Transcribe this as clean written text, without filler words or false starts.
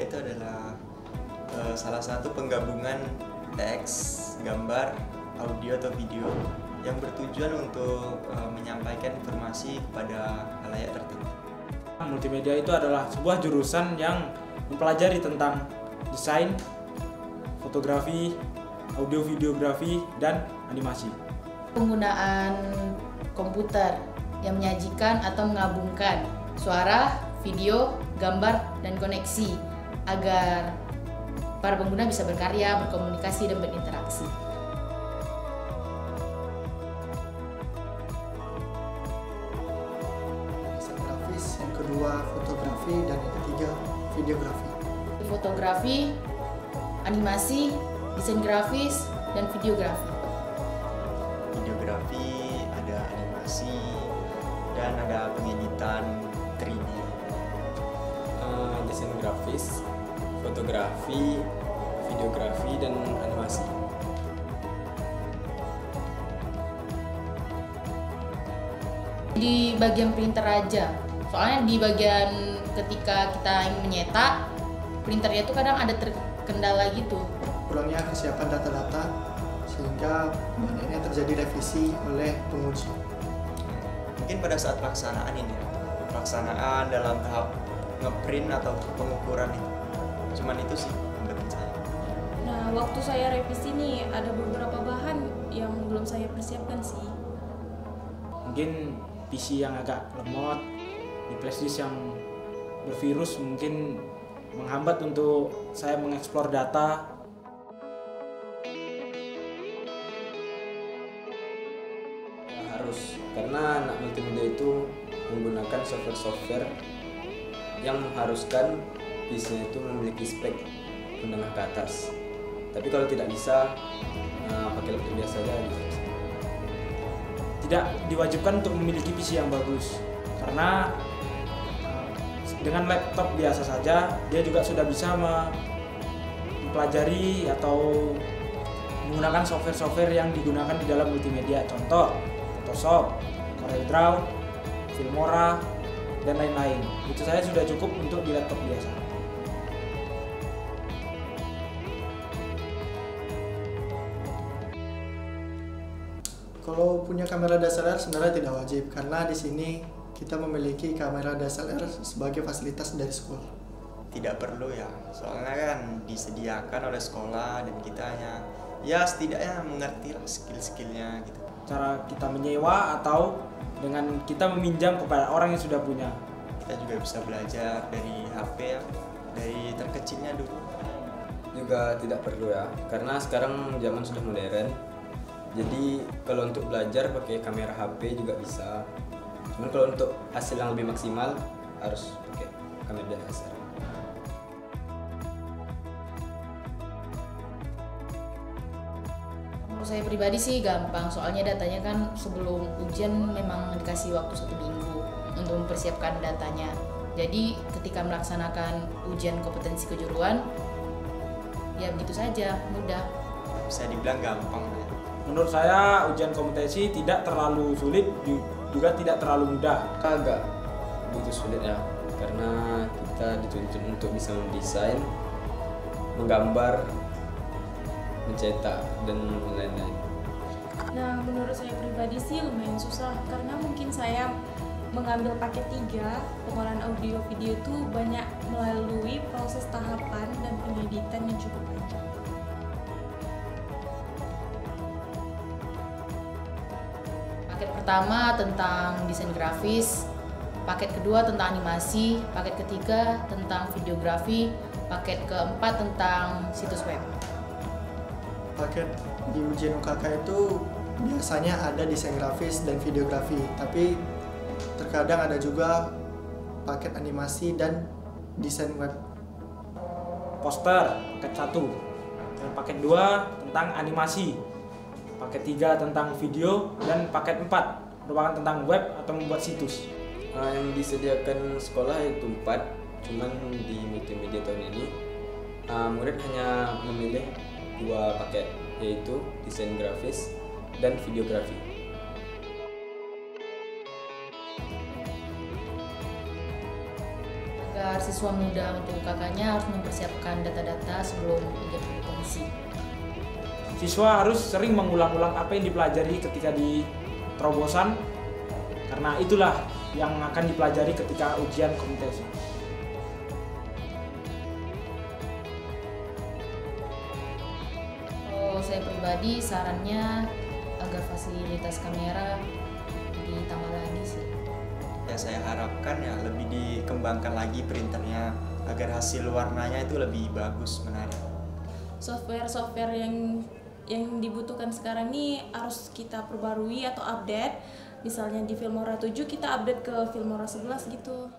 itu adalah salah satu penggabungan teks, gambar, audio atau video yang bertujuan untuk menyampaikan informasi kepada khalayak tertentu. Multimedia itu adalah sebuah jurusan yang mempelajari tentang desain, fotografi, audio videografi, dan animasi. Penggunaan komputer yang menyajikan atau menggabungkan suara, video, gambar, dan koneksi agar para pengguna bisa berkarya, berkomunikasi, dan berinteraksi. Desain grafis, yang kedua fotografi, dan yang ketiga videografi. Fotografi, animasi, desain grafis, dan videografi. Videografi, ada animasi, dan ada pengeditan 3D. Desain grafis, fotografi, videografi, dan animasi. Di bagian printer aja, soalnya di bagian ketika kita ingin menyetak, printernya itu kadang ada terkendala gitu. Kurangnya kesiapan data-data sehingga banyaknya terjadi revisi oleh penguji. Mungkin pada saat pelaksanaan ini, pelaksanaan dalam tahap ngeprint atau pengukuran itu. Cuman itu sih menurut saya. Nah, waktu saya revisi nih ada beberapa bahan yang belum saya persiapkan sih. Mungkin PC yang agak lemot, di flash disk yang bervirus mungkin menghambat untuk saya mengeksplor data. Harus, karena anak multimedia itu menggunakan software-software yang mengharuskan PC-nya itu memiliki spek menengah ke atas. Tapi kalau tidak bisa, pakai laptop biasa aja bisa. Tidak diwajibkan untuk memiliki PC yang bagus, karena dengan laptop biasa saja dia juga sudah bisa mempelajari atau menggunakan software-software yang digunakan di dalam multimedia. Contoh Photoshop, CorelDRAW, Filmora, dan lain-lain. Itu saya sudah cukup untuk di laptop biasa. Kalau punya kamera DSLR sebenarnya tidak wajib karena di sini kita memiliki kamera DSLR sebagai fasilitas dari sekolah. Tidak perlu ya, soalnya kan disediakan oleh sekolah dan kita hanya ya setidaknya mengerti lah skill-skillnya gitu. Cara kita menyewa atau dengan kita meminjam kepada orang yang sudah punya. Kita juga bisa belajar dari HP ya, dari terkecilnya dulu. Juga tidak perlu ya, karena sekarang zaman sudah modern. Jadi kalau untuk belajar pakai kamera HP juga bisa. Cuman kalau untuk hasil yang lebih maksimal harus pakai kamera DSLR. Menurut saya pribadi sih gampang, soalnya datanya kan sebelum ujian memang dikasih waktu 1 minggu untuk mempersiapkan datanya. Jadi ketika melaksanakan ujian kompetensi kejuruan, ya begitu saja, mudah. Bisa dibilang gampang ya. Menurut saya ujian kompetensi tidak terlalu sulit, juga tidak terlalu mudah. Agak begitu sulit ya, karena kita dituntut untuk bisa mendesain, menggambar, mencetak, dan lain-lain. Nah, menurut saya pribadi sih lumayan susah karena mungkin saya mengambil paket 3, pengolahan audio video itu banyak melalui proses tahapan dan pengeditan yang cukup panjang. Paket pertama tentang desain grafis, paket kedua tentang animasi, paket ketiga tentang videografi, paket keempat tentang situs web. Paket di ujian UKK itu biasanya ada desain grafis dan videografi, tapi terkadang ada juga paket animasi dan desain web. Poster, paket 1. Dan paket 2 tentang animasi. Paket 3 tentang video, dan paket 4 merupakan tentang web atau membuat situs. Yang disediakan sekolah itu 4, cuman di multimedia tahun ini murid hanya memilih 2 paket, yaitu desain grafis dan videografi. Agar agar siswa muda untuk UKK-nya harus mempersiapkan data-data sebelum ujian kompetensi. Siswa harus sering mengulang-ulang apa yang dipelajari ketika di terobosan, karena itulah yang akan dipelajari ketika ujian kompetensi. Kalau saya pribadi sarannya agar fasilitas kamera ditambah lagi sih. Ya saya harapkan ya lebih dikembangkan lagi printernya agar hasil warnanya itu lebih bagus, menarik. Software yang dibutuhkan sekarang ini harus kita perbarui atau update. Misalnya di Filmora 7 kita update ke Filmora 11 gitu.